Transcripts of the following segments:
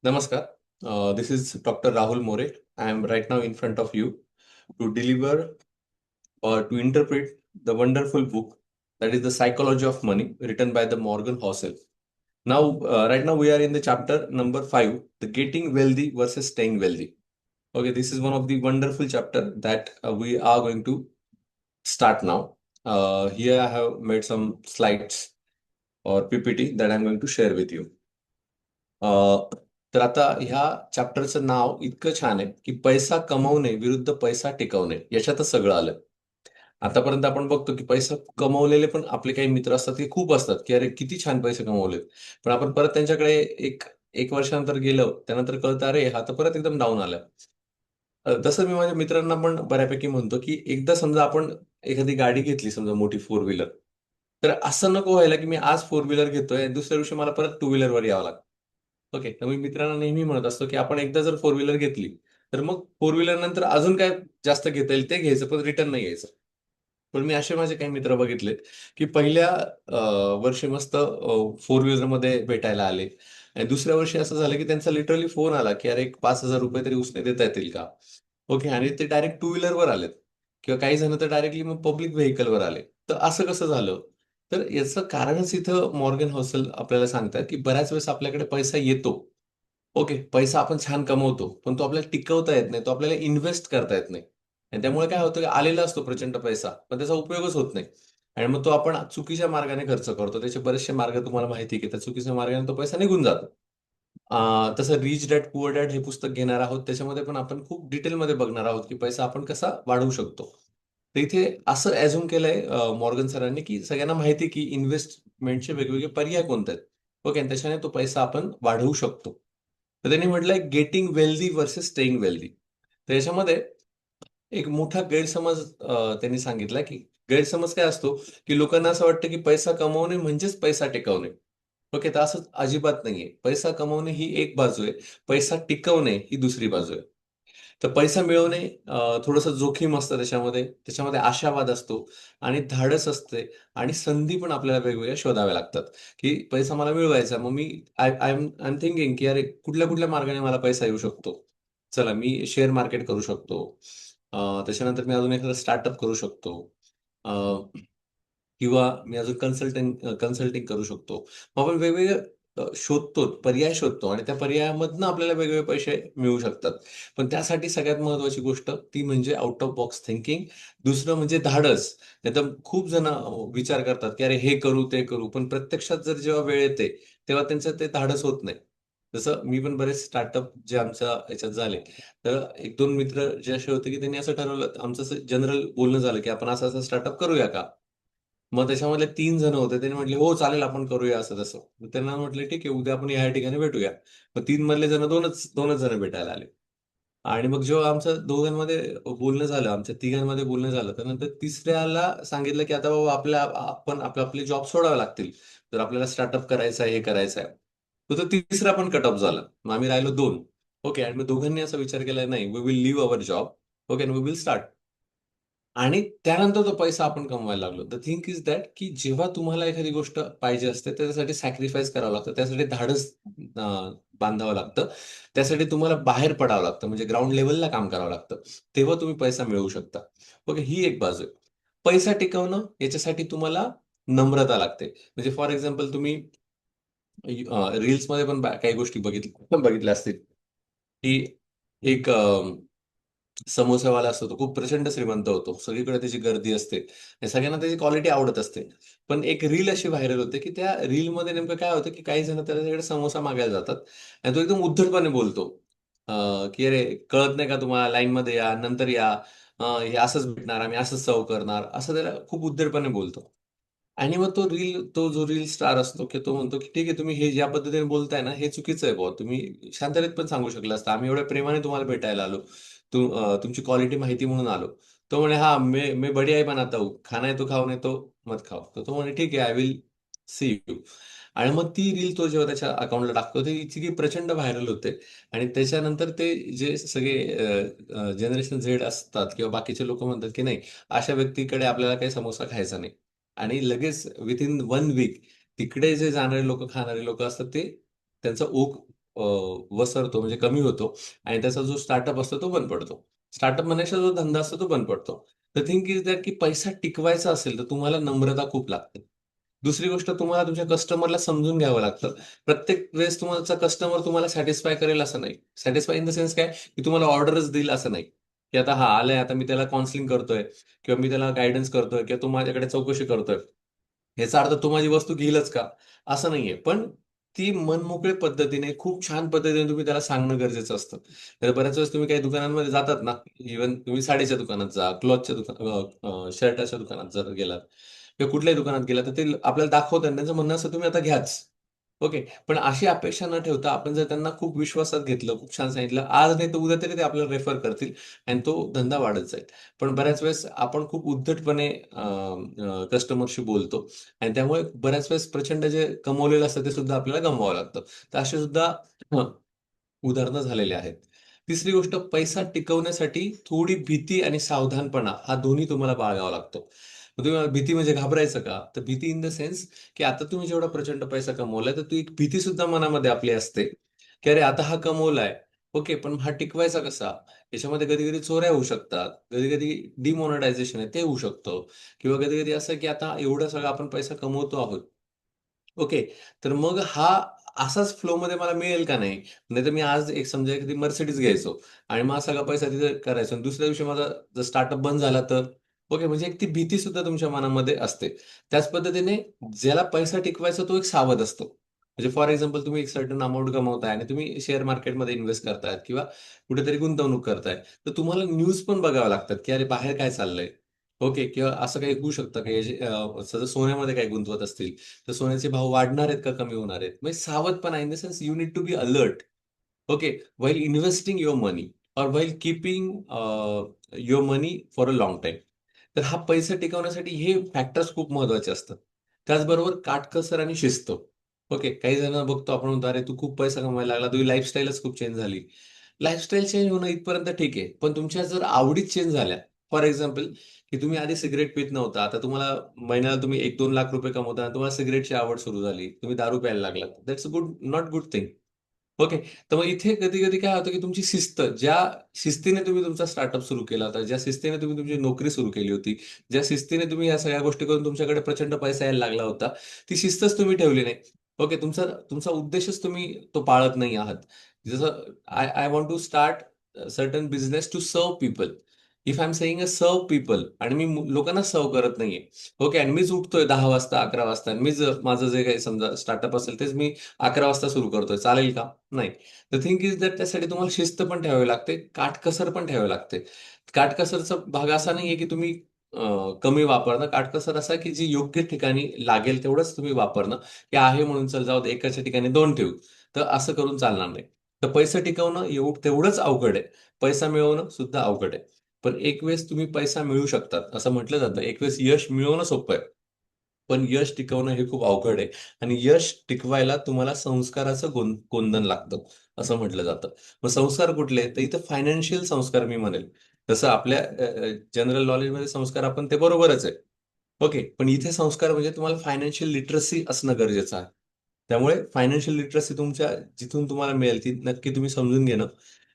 Namaskar. This is Dr. Rahul More. I am right now in front of you to deliver or to interpret the wonderful book that is The Psychology of Money, written by the Morgan Housel. Now, right now we are in the chapter number 5, the getting wealthy versus staying wealthy. Okay, this is one of the wonderful chapter that we are going to start now. Here I have made some slides or PPT that I'm going to share with you. अ, तर आता ह्या चॅप्टरचं नाव इतकं छान आहे की पैसा कमवणे विरुद्ध पैसा टिकवणे याच्यातच सगळं आलं. आतापर्यंत आपण बघतो की पैसा कमवलेले पण आपले काही मित्र असतात की खूप असतात की अरे किती छान पैसे कमवलेत. पण आपण परत त्यांच्याकडे एक एक वर्षानंतर गेलो त्यानंतर कळतं अरे हा तर परत एकदम डाऊन आलाय. तसं मी माझ्या मित्रांना पण बऱ्यापैकी म्हणतो की एकदा समजा आपण एखादी गाडी घेतली समजा मोठी फोर व्हीलर, तर असं नको व्हायला की मी आज फोर व्हीलर घेतोय आणि दुसऱ्या दिवशी मला परत टू व्हीलरवर यावं लागतं. ओके. तर मी मित्रांना नेहमी म्हणत असतो, की आपण एकदा जर फोर व्हीलर घेतली, तर मग फोर व्हीलर नंतर अजून काय जास्त घेता येईल ते घ्यायचं, पण रिटर्न नाही यायचं. पण मी असे माझे काही मित्र बघितलेत, की पहिल्या अ, वर्षी मस्त फोर व्हीलरमध्ये भेटायला आले आणि दुसऱ्या वर्षी असं झालं, की त्यांचा लिटरली फोन आला, की "अरे, एक ₹5,000 तरी उसने देता येतील का?" ओके. आणि ते डायरेक्ट टू व्हीलरवर आलेत किंवा काही जण तर डायरेक्टली मग पब्लिक व्हेईकलवर आले. तर असं कसं झालं? तर याचं कारणच इथं मॉर्गन हॉसल आपल्याला सांगतात, की बऱ्याच वेळेस आपल्याकडे पैसा येतो. ओके. पैसा आपण छान कमवतो, पण तो आपल्याला टिकवता येत नाही. तो आपल्याला इन्व्हेस्ट करता येत नाही. आणि त्यामुळे काय होतं, की आलेला असतो प्रचंड पैसा, पण त्याचा उपयोगच होत नाही. आणि मग तो आपण चुकीच्या मार्गाने खर्च करतो. त्याचे बरेचसे मार्ग तुम्हाला माहिती आहे, की त्या चुकीच्या मार्गाने तो पैसा निघून जातो. तसं रिच डॅड पुअर डॅड हे पुस्तक घेणार आहोत. त्याच्यामध्ये पण आपण खूप डिटेलमध्ये बघणार आहोत, की पैसा आपण कसा वाढवू शकतो. तर इथे असं अझ्युम केलंय मॉर्गन सरांनी, की सगळ्यांना माहिती आहे, की इन्व्हेस्टमेंटचे वेगवेगळे पर्याय कोणते आहेत. ओके. आणि त्याच्याने तो पैसा आपण वाढवू शकतो. तर त्यांनी म्हटलंय getting wealthy versus staying wealthy. तर याच्यामध्ये एक मोठा गैरसमज त्यांनी सांगितला, की गैरसमज काय असतो, की लोकांना असं वाटतं, की पैसा कमवणे म्हणजेच पैसा टिकवणे. ओके. तर असं अजिबात नाहीये. पैसा कमवणे ही एक बाजू आहे. पैसा टिकवणे ही दुसरी बाजू आहे. तर पैसा मिळवणे थोडंसं जोखीम असतं त्याच्यामध्ये. त्याच्यामध्ये आशावाद असतो आणि धाडस असते आणि संधी पण आपल्याला वेगवेगळ्या शोधाव्या लागतात, की पैसा मला मिळवायचा. मग मी आय एम थिंकिंग, की अरे कुठल्या-कुठल्या मार्गाने मला पैसा येऊ शकतो. चला मी शेअर मार्केट करू शकतो. त्याच्यानंतर मी अजून एखादा स्टार्टअप करू शकतो. अ, किंवा मी अजून कन्सल्टिंग करू शकतो. मग आपण वेगवेगळे शोधतो, पर्याय शोधतो आणि त्या पर्यायामधनं आपल्याला वेगवेगळे पैसे मिळू शकतात. पण त्यासाठी सगळ्यात महत्त्वाची गोष्ट ती म्हणजे आउट ऑफ बॉक्स थिंकिंग. दुसरं म्हणजे धाडस. नाहीतर खूप जण विचार करतात, की अरे हे करू, ते करू. पण प्रत्यक्षात जर जेव्हा वेळ येते, तेव्हा त्यांचं ते धाडस होत नाही. जसं मी पण बरेच स्टार्टअप जे आमच्या ह्याच्यात झाले, तर 1-2 मित्र जे असे होते, की त्यांनी असं ठरवलं आमचं असं जनरल बोलणं झालं, की आपण असं-असं स्टार्टअप करूया का? मग त्याच्यामधले 3 जण होते. त्यांनी म्हटले, "हो, चालेल आपण करूया असं तसं." मग त्यांना म्हटलं, "ठीक आहे, उद्या आपण या ठिकाणी भेटूया." मग 3 मधले जण 2च जण भेटायला आले. आणि मग जेव्हा आमचं दोघांमध्ये बोलणं झालं, आमच्या तिघांमध्ये बोलणं झालं, तर नंतर तिसऱ्याला सांगितलं, की "आता बाबा आपण आपले जॉब सोडावे लागतील. जर आपल्याला स्टार्टअप करायचं आहे, हे करायचं आहे." तर तो तिसरा पण कट ऑफ झाला. मग आम्ही राहिलो 2. ओके. आणि मग दोघांनी असा विचार केला, "नाही, we will leave our job. Okay. And we will start." आणि त्यानंतर तो पैसा आपण कमवायला लागलो. द थिंग इज दॅट की जेव्हा तुम्हाला एखादी गोष्ट पाहिजे असते, त्याच्यासाठी सॅक्रिफाईस करावं लागतं. त्यासाठी धाडस अ, बांधावं लागतं. त्यासाठी तुम्हाला बाहेर पडावं लागतं. म्हणजे ग्राउंड लेव्हलला काम करावं लागतं. तेव्हा तुम्ही पैसा मिळवू शकता. ओके, ही एक बाजू आहे. पैसा टिकवणं याच्यासाठी तुम्हाला नम्रता लागते. म्हणजे फॉर एक्झाम्पल तुम्ही रील्समध्ये पण काही गोष्टी बघितल्या असतील, की एक समोसावाला असतो तो खूप प्रचंड श्रीमंत होतो. सगळीकडे त्याची गर्दी असते आणि सगळ्यांना त्याची क्वालिटी आवडत असते. पण एक रील अशी व्हायरल होते, की त्या रीलमध्ये नेमकं काय होतं, की काही जण त्याच्याकडे समोसा मागायला जातात आणि तो एकदम उद्धटपणे बोलतो, अ, की "अरे कळत नाही का तुम्हाला? लाईनमध्ये या, नंतर या. हे असंच भेटणार, आम्ही असंच सर्व्ह करणार." असं त्याला खूप उद्धटपणे बोलतो. आणि मग तो जो रील स्टार असतो, की तो म्हणतो, की "ठीक आहे, तुम्ही हे ज्या पद्धतीने बोलताय ना, हे चुकीचं आहे बुवा. तुम्ही शांततेत पण सांगू शकला असता. आम्ही एवढ्या प्रेमाने तुम्हाला भेटायला आलो. तुमची क्वालिटी माहिती म्हणून आलो." तो म्हणे, "हां, मैं बढ़िया ही बनाता हूँ. खाना है तो खाओ, नहीं तो मत खाओ." तर तो म्हणे, "ठीक आहे, आय विल सी यू." आणि मग ती रील तो जेव्हा त्याच्या अकाउंटला टाकतो, ती इतकी प्रचंड व्हायरल होते आणि त्याच्यानंतर ते जे सगळे जनरेशन झेड असतात किंवा बाकीचे लोकं म्हणतात, की नाही, अशा व्यक्तीकडे आपल्याला काही समोसा खायचा नाही. आणि लगेच विथिन 1 वीक तिकडे जे जाणारे लोकं, खाणारे लोकं असतात ते त्यांचा ओघ वसरतो म्हणजे कमी होतो आणि त्याचा जो स्टार्टअप असतो तो बंद पडतो. स्टार्टअप म्हणायचा जो धंदा असतो तो बंद पडतो. द थिंग इज दॅट की पैसा टिकवायचा असेल तर तुम्हाला नम्रता खूप लागते. दुसरी गोष्ट तुम्हाला तुमच्या कस्टमरला समजून घ्यावं लागतं. प्रत्येक वेळेस तुमचा कस्टमर तुम्हाला सॅटिस्फाय करेल असं नाही. सॅटिस्फाय इन द सेन्स काय, की तुम्हाला ऑर्डरच देईल असं नाही. की आता हा आलाय, आता मी त्याला काउन्सिलिंग करतोय किंवा मी त्याला गायडन्स करतोय किंवा तो माझ्याकडे चौकशी करतोय. याचा अर्थ तो माझी वस्तू घेईलच का? असं नाहीये. पण ती मनमोकळे पद्धतीने, खूप छान पद्धतीने तुम्ही त्याला सांगणं गरजेचं असतं. तर बऱ्याच वेळेस तुम्ही काही दुकानांमध्ये जातात ना, इव्हन तुम्ही साडीच्या दुकानात जा, क्लॉथच्या शर्टाच्या दुकानात जर गेलात किंवा कुठल्याही दुकानात गेलात, तर ते आपल्याला दाखवतात. त्यांचं म्हणणं असं तुम्ही आता घ्याच. ओके. पण अशी अपेक्षा न ठेवता आपण जर त्यांना खूप विश्वासात घेतलं, खूप छान सांगितलं, आज नाही तर उद्या तरी ते आपल्याला रेफर करतील आणि तो धंदा वाढत जाईल. पण बऱ्याच वेळेस आपण खूप उद्धटपणे कस्टमरशी बोलतो आणि त्यामुळे बऱ्याच वेळेस प्रचंड जे कमवलेलं असतं ते सुद्धा आपल्याला गमवावं लागतं. तर असे सुद्धा हं, उदाहरणं झालेली आहेत. तिसरी गोष्ट, पैसा टिकवण्यासाठी थोडी भीती आणि सावधानपणा हा दोन्ही तुम्हाला बाळगावा लागतो. मग तुम्ही मला भीती म्हणजे घाबरायचं का? तर भीती इन द सेन्स की आता तुम्ही जेवढा प्रचंड पैसा कमवलाय, तर ती एक भीती सुद्धा मनामध्ये आपली असते, की अरे आता हा कमवलाय. ओके, पण हा टिकवायचा कसा? याच्यामध्ये कधी-कधी चोऱ्या होऊ शकतात. कधी-कधी डिमॉनिटायझेशन आहे ते होऊ शकतं किंवा कधी-कधी असं की आता एवढा सगळा आपण पैसा कमवतो आहोत. ओके. तर मग हा असाच फ्लोमध्ये मला मिळेल का नाही? नाहीतर मी आज एक समजा एखादी Mercedes घ्यायचो आणि मग सगळा पैसा तिथे करायचो आणि दुसऱ्या दिवशी माझा जर स्टार्टअप बंद झाला तर? ओके, म्हणजे एक ती भीती सुद्धा तुमच्या मनामध्ये असते. त्याच पद्धतीने ज्याला पैसा टिकवायचा तो एक सावध असतो. म्हणजे फॉर एक्झाम्पल तुम्ही एक सर्टन अमाउंट कमवताय आणि तुम्ही शेअर मार्केटमध्ये इन्व्हेस्ट करतायत किंवा कुठेतरी गुंतवणूक करताय. तर तुम्हाला न्यूज पण बघाव्या लागतात, की अरे बाहेर काय चाललंय? ओके. किंवा असं काही होऊ शकतं की जर सोन्यामध्ये काही गुंतवत असतील, तर सोन्याचे भाव वाढणार आहेत का कमी होणार आहेत? म्हणजे सावधपणा in the sense you need to be alert. Okay. While investing your money or while keeping your money for a long time. तर हा पैसा टिकवण्यासाठी हे फॅक्टर्स खूप महत्वाचे असतात. त्याचबरोबर काटकसर आणि शिस्त. ओके. काही जणांना बघतो आपण म्हणतो, "अरे, तू खूप पैसा कमवायला लागला, तुझी लाईफस्टाईलच खूप चेंज झाली." लाईफस्टाईल चेंज होणं इथपर्यंत ठीक आहे. पण तुमच्या जर आवडीच चेंज झाल्या, फॉर एक्झाम्पल की तुम्ही आधी सिगारेट पीत नव्हता. आता तुम्हाला महिन्याला तुम्ही 1-2 लाख रुपये कमवता आणि तुम्हाला सिगारेटची आवड सुरू झाली. तुम्ही दारू प्यायला लागलात. That's good, not good thing. Okay. तर मग इथे कधी-कधी काय होतं, की तुमची शिस्त, ज्या शिस्तीने तुम्ही तुमचा स्टार्टअप सुरू केला होता, ज्या शिस्तीने तुम्ही तुमची नोकरी सुरू केली होती, ज्या शिस्तीने तुम्ही या सगळ्या गोष्टी करून तुमच्याकडे प्रचंड पैसा यायला लागला होता, ती शिस्तच तुम्ही ठेवली नाही. ओके. तुमचा तुमचा उद्देशच तुम्ही तो पाळत नाही आहात. जसं I I want to start certain business to serve people. If I am saying a serve people आणि मी लोकांना सर्व्ह करत नाहीये. ओके. आणि मीच उठतोय 10 वाजता, 11 वाजता आणि मीच माझं जे काही समजा स्टार्टअप असेल तेच मी 11 वाजता सुरू करतोय. चालेल का? नाही. द थिंग इज दॅट त्यासाठी तुम्हाला शिस्त पण ठेवावी लागते, काटकसर पण ठेवावी लागते. काटकसरचा भाग असा नाहीये की तुम्ही कमी वापरणं. काटकसर असा की जी योग्य ठिकाणी लागेल तेवढंच तुम्ही वापरणं, की आहे म्हणून चल जाऊ दे एकाच्या ठिकाणी 2 ठेवू. तर असं करून चालणार नाही. तर पैसे टिकवणं तेवढंच अवघड आहे. पैसा मिळवणं सुद्धा अवघड आहे. पण एक वेळेस तुम्ही पैसा मिळवू शकतात. असं म्हटलं जातं, एक वेळेस यश मिळवणं सोपं आहे. पण यश टिकवणं हे खूप अवघड आहे आणि यश टिकवायला तुम्हाला संस्काराचं कोंदण लागतं, असं म्हटलं जातं. मग संस्कार कुठले? तर इथं फायनान्शियल संस्कार मी म्हणेल. जसं आपल्या जनरल नॉलेजमध्ये संस्कार आपण ते बरोबरच आहे. ओके. पण इथे संस्कार म्हणजे तुम्हाला फायनान्शियल लिटरसी असणं गरजेचं आहे. त्यामुळे फायनान्शियल लिटरसी तुमच्या जिथून तुम्हाला मिळेल ती नक्की तुम्ही समजून घेणं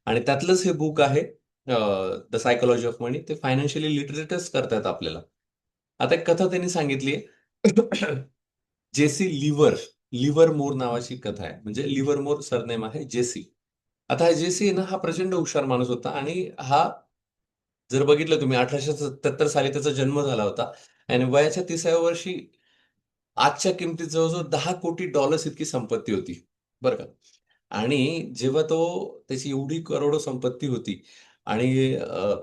आणि त्यातलंच हे बुक आहे द सायकॉलॉजी ऑफ मनी. ते फायनान्शियली लिटरेटच करतात आपल्याला. आता एक कथा त्यांनी सांगितली आहे. जेसी लिव्हरमोर नावाची कथा आहे. म्हणजे लिव्हरमोर सरनेम आहे जेसी. आता हा जेसी आहे ना, हा प्रचंड हुशार माणूस होता आणि हा जर बघितलं तुम्ही 1877 साली त्याचा जन्म झाला होता आणि वयाच्या 30व्या वर्षी आजच्या किमतीत जवळ-जवळ $10 कोटी इतकी संपत्ती होती. बरं का. आणि जेव्हा त्याची एवढी करोडो संपत्ती होती आणि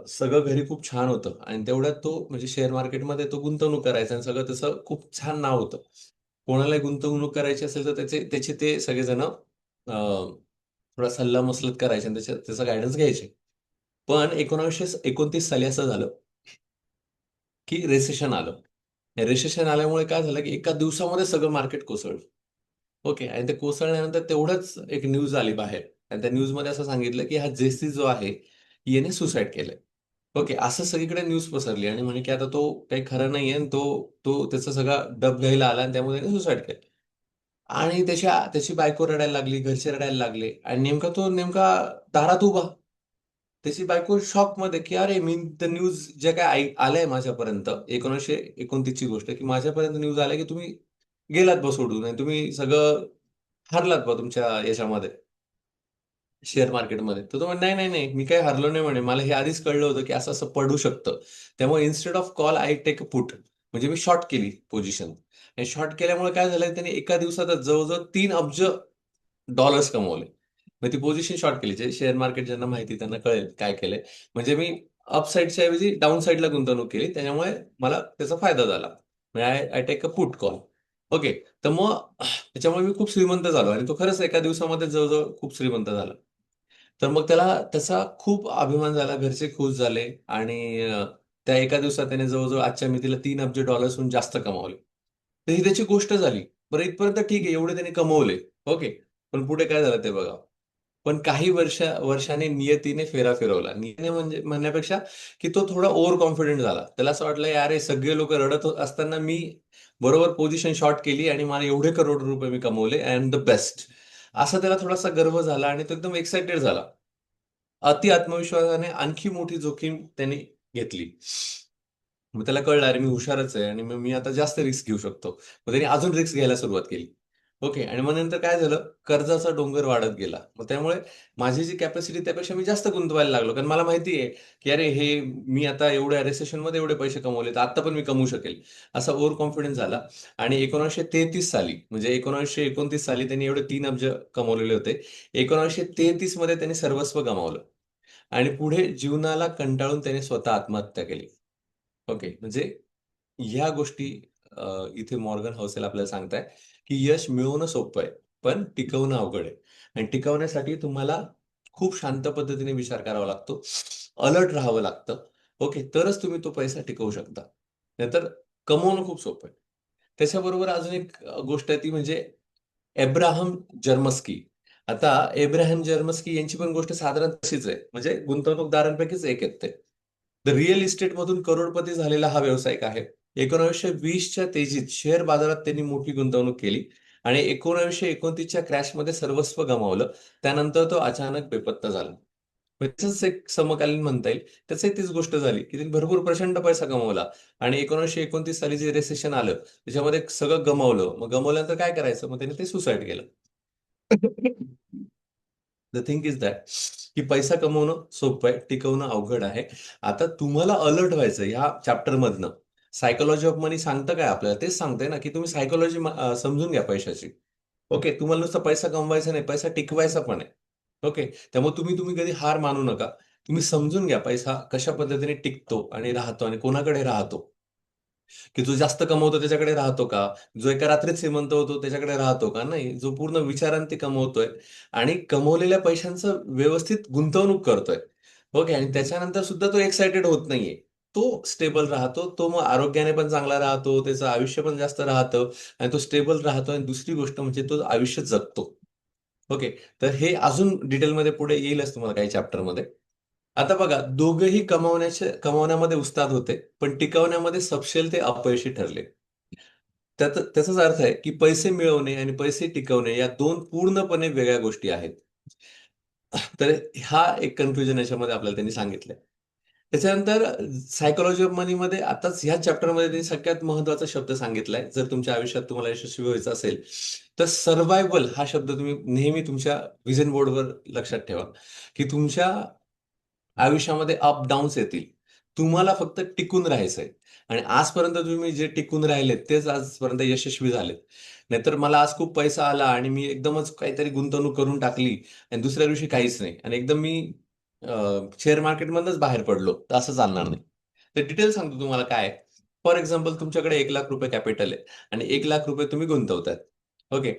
सगळं घरी खूप छान होतं आणि तेवढ्यात तो म्हणजे शेअर मार्केटमध्ये तो गुंतवणूक करायचा आणि सगळं त्याचं खूप छान नाव होतं. कोणालाही गुंतवणूक करायची असेल तर त्याचे ते सगळेजण थोडा सल्लामसलत करायचे आणि त्याचा गाईडन्स घ्यायचे. पण 1929 साली असं झालं, की रिसेशन आलं. रिसेशन आल्यामुळे काय झालं, की एका दिवसामध्ये सगळं मार्केट कोसळलं. ओके. आणि ते कोसळल्यानंतर तेवढंच एक न्यूज आली बाहेर आणि त्या न्यूजमध्ये असं सांगितलं, की हा जेसी जो आहे, याने सुसाईड केलंय. ओके. असं सगळीकडे न्यूज पसरली आणि म्हणे, की आता तो काही खरं नाहीये आणि तो तो त्याचा सगळा डब घ्यायला आला आणि त्यामुळे त्याने सुसाईड केलं. आणि त्याची बायको रडायला लागली, घरचे रडायला लागले आणि नेमका दारात उभा. त्याची बायको शॉकमध्ये, की अरे मी न्यूज जे काय आलंय माझ्यापर्यंत, 1929 ची गोष्ट, की माझ्यापर्यंत न्यूज आलंय की तुम्ही गेलात बा सोडून आणि तुम्ही सगळं हारलात बा तुमच्या याच्यामध्ये, शेअर मार्केटमध्ये. तर तो म्हणे, "नाही, नाही, नाही, मी काही हरलो नाही," म्हणे. "मला हे आधीच कळलं होतं की असं-असं पडू शकतं. त्यामुळे instead of call I take a put." म्हणजे मी शॉर्ट केली पोझिशन आणि शॉर्ट केल्यामुळे काय झालं, त्याने एका दिवसातच जवळ-जवळ 3 अब्ज डॉलर्स कमवले. मग ती पोझिशन शॉर्ट केली. जे शेअर मार्केट ज्यांना माहिती त्यांना कळेल काय केलंय. म्हणजे मी अप साइडच्या ऐवजी डाउन साइडला गुंतवणूक केली. त्याच्यामुळे मला त्याचा फायदा झाला. म्हणजे I I take a put call. Okay. तर मग त्याच्यामुळे मी खूप श्रीमंत झालो आणि तो खरंच एका दिवसामध्ये जवळ खूप श्रीमंत झाला. तर मग त्याचा खूप अभिमान झाला. घरचे खुश झाले आणि त्या एका दिवसात त्याने जवळ आजच्या मितीला 3 अब्ज डॉलर्सहून जास्त कमावले. तर ही त्याची गोष्ट झाली. बरं इथपर्यंत ठीक आहे, एवढे त्याने कमवले. ओके. पण पुढे काय झालं ते बघा. पण काही वर्षाने नियतीने फेरा फिरवला. नियतीने म्हणजे म्हणण्यापेक्षा, की तो थोडा ओव्हर कॉन्फिडंट झाला. त्याला असं वाटलं, "यार, हे सगळे लोक रडत असताना मी बरोबर पोझिशन शॉर्ट केली आणि मला एवढे करोड रुपये मी कमवले. I am the best." असा त्याला थोडासा गर्व झाला आणि तो एकदम एक्साइटेड झाला. अति आत्मविश्वासाने आणखी मोठी जोखीम त्याने घेतली. मग त्याला कळलं, अरे मी हुशारच आहे आणि मग मी आता जास्त रिस्क घेऊ शकतो. मग त्याने अजून रिस्क घ्यायला सुरुवात केली. ओके. आणि मग नंतर काय झालं, कर्जाचा डोंगर वाढत गेला. मग त्यामुळे माझी जी कॅपॅसिटी त्यापेक्षा मी जास्त गुंतवायला लागलो. कारण मला माहिती आहे, की अरे हे मी आता एवढ्या रिसेशनमध्ये एवढे पैसे कमवले, तर आता पण मी कमवू शकेल. असा ओव्हर कॉन्फिडन्स झाला आणि 1933 साली म्हणजे 1929 साली त्यांनी एवढे 3 अब्ज कमवलेले होते. 1933 मध्ये त्यांनी सर्वस्व गमावलं आणि पुढे जीवनाला कंटाळून त्याने स्वतः आत्महत्या केली. ओके. म्हणजे ह्या गोष्टी इथे मॉर्गन हौसेल आपल्याला सांगताय, की यश मिळवणं सोपं आहे, पण टिकवणं अवघड आहे. आणि टिकवण्यासाठी तुम्हाला खूप शांत पद्धतीने विचार करावा लागतो. अलर्ट राहावं लागतं. ओके. तरच तुम्ही तो पैसा टिकवू शकता. नाहीतर कमवणं खूप सोपं आहे. त्याच्याबरोबर अजून एक गोष्ट आहे ती म्हणजे एब्राहम जर्मस्की. आता एब्राहम जर्मस्की यांची पण गोष्ट साधारण तशीच आहे. म्हणजे गुंतवणूकदारांपैकीच एक आहेत ते. तर रिअल इस्टेटमधून करोडपती झालेला हा व्यावसायिक आहे. 1920च्या तेजीत शेअर बाजारात त्यांनी मोठी गुंतवणूक केली आणि 1929च्या क्रॅशमध्ये सर्वस्व गमावलं. त्यानंतर तो अचानक बेपत्ता झाला. त्याचंच एक समकालीन म्हणता येईल. त्याचंही तीच गोष्ट झाली, की त्यांनी भरपूर प्रचंड पैसा कमवला आणि 1929 साली जे रिसेशन आलं, त्याच्यामध्ये सगळं गमावलं. मग गमावल्यानंतर काय करायचं? मग त्याने ते सुसाईड केलं. द थिंग इज दॅट की पैसा कमवणं सोपं आहे, टिकवणं अवघड आहे. आता तुम्हाला अलर्ट व्हायचं ह्या चॅप्टरमधनं. सायकॉलॉजी ऑफ मनी सांगतं काय आपल्याला? तेच सांगतंय ना, की तुम्ही सायकॉलॉजी समजून घ्या पैशाची. ओके. तुम्हाला नुसता पैसा कमवायचा नाही, पैसा टिकवायचा पण आहे. ओके. त्यामुळे तुम्ही तुम्ही कधी हार मानू नका. तुम्ही समजून घ्या पैसा कशा पद्धतीने टिकतो आणि राहतो आणि कोणाकडे राहतो. की जो जास्त कमवतो त्याच्याकडे राहतो का? जो एका रात्रीत श्रीमंत होतो त्याच्याकडे राहतो का? नाही. जो पूर्ण विचारांती कमवतोय आणि कमवलेल्या पैशांचं व्यवस्थित गुंतवणूक करतोय. ओके. आणि त्याच्यानंतर सुद्धा तो एक्साइटेड होत नाहीये. तो स्टेबल राहतो. तो मग आरोग्याने पण चांगला राहतो. त्याचं आयुष्य पण जास्त राहतं आणि तो स्टेबल राहतो आणि दुसरी गोष्ट म्हणजे तो आयुष्य जगतो. ओके. तर हे अजून डिटेलमध्ये पुढे येईलच तुम्हाला काही चॅप्टरमध्ये. आता बघा, दोघंही कमवण्यामध्ये उस्ताद होते, पण टिकवण्यामध्ये सपशेल ते अपयशी ठरले. त्याचाच अर्थ आहे, की पैसे मिळवणे आणि पैसे टिकवणे या 2 पूर्णपणे वेगळ्या गोष्टी आहेत. तर हा एक कन्फ्युजन याच्यामध्ये आपल्याला त्यांनी सांगितलंय. त्याच्यानंतर सायकॉलॉजी ऑफ मनीमध्ये आताच ह्या चॅप्टरमध्ये त्यांनी सगळ्यात महत्त्वाचा शब्द सांगितलाय. जर तुमच्या आयुष्यात तुम्हाला यशस्वी व्हायचं असेल, तर सर्व्हायव्हल हा शब्द तुम्ही नेहमी तुमच्या व्हिजन बोर्डवर लक्षात ठेवा, की तुमच्या आयुष्यामध्ये अप डाउन्स येतील. तुम्हाला फक्त टिकून राहायचंय आणि आजपर्यंत तुम्ही जे टिकून राहिलेत तेच आजपर्यंत यशस्वी झालेत. नाहीतर मला आज खूप पैसा आला आणि मी एकदमच काहीतरी गुंतवणूक करून टाकली आणि दुसऱ्या दिवशी काहीच नाही आणि एकदम मी शेअर मार्केटमधनंच बाहेर पडलो, तर असं चालणार नाही. तर डिटेल सांगतो तुम्हाला काय आहे. फॉर एक्झाम्पल तुमच्याकडे ₹1,00,000 कॅपिटल आहे आणि ₹1,00,000 तुम्ही गुंतवताय. ओके.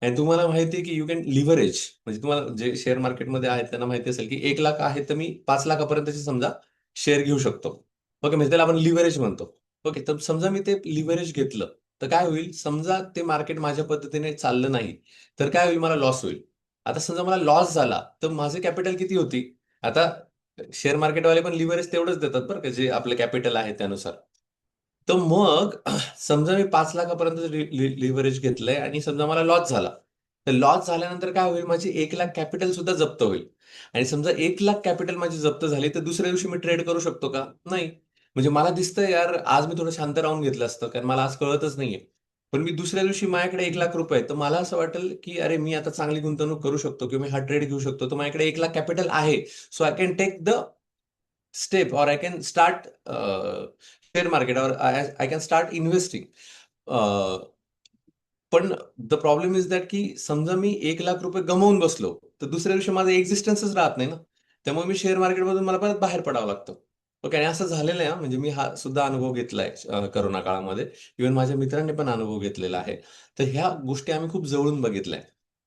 आणि तुम्हाला माहिती आहे की यू कॅन लिव्हरेज म्हणजे तुम्हाला जे शेअर मार्केटमध्ये आहेत त्यांना माहिती असेल की 1,00,000 आहे तर मी 5,00,000 पर्यंतचे समजा शेअर घेऊ शकतो. ओके. म्हणजे त्याला आपण लिव्हरेज म्हणतो. ओके. तर समजा मी ते लिव्हरेज घेतलं, तर काय होईल? समजा ते मार्केट माझ्या पद्धतीने चाललं नाही, तर काय होईल? मला लॉस होईल. आता समजा मला लॉस झाला, तर माझे कॅपिटल किती होती? आता शेअर मार्केटवाले पण लिव्हरेज तेवढंच देतात बरं का, जे आपलं कॅपिटल आहे त्यानुसार. तर मग समजा मी 5 लाखापर्यंत लिव्हरेज घेतलंय आणि समजा मला लॉस झाला, तर लॉस झाल्यानंतर काय होईल, माझी 1 लाख कॅपिटल सुद्धा जप्त होईल. आणि समजा 1 लाख कॅपिटल माझी जप्त झाली, तर दुसऱ्या दिवशी मी ट्रेड करू शकतो का? नाही. म्हणजे मला दिसतंय यार, आज मी थोडं शांत राहून घेतलं असतं, कारण मला आज कळतच नाहीये. पण मी दुसऱ्या दिवशी माझ्याकडे 1 लाख रुपये आहेत, तर मला असं वाटेल की अरे मी आता चांगली गुंतवणूक करू शकतो किंवा मी हा ट्रेड घेऊ शकतो, तर माझ्याकडे 1 लाख कॅपिटल आहे. So I can take the step, or I can start share market, or I can start investing. पण द प्रॉब्लेम इज दॅट की समजा मी 1 लाख रुपये गमावून बसलो, तर दुसऱ्या दिवशी माझं एक्झिस्टन्सच राहत नाही ना. त्यामुळे मी शेअर मार्केटमधून मला परत बाहेर पडावं लागतं. ओके, आणि असं झालेलं आहे म्हणजे मी हा सुद्धा अनुभव घेतलाय करोना काळामध्ये. इव्हन माझ्या मित्रांनी पण अनुभव घेतलेला आहे. तर ह्या गोष्टी आम्ही खूप जवळून बघितल्या.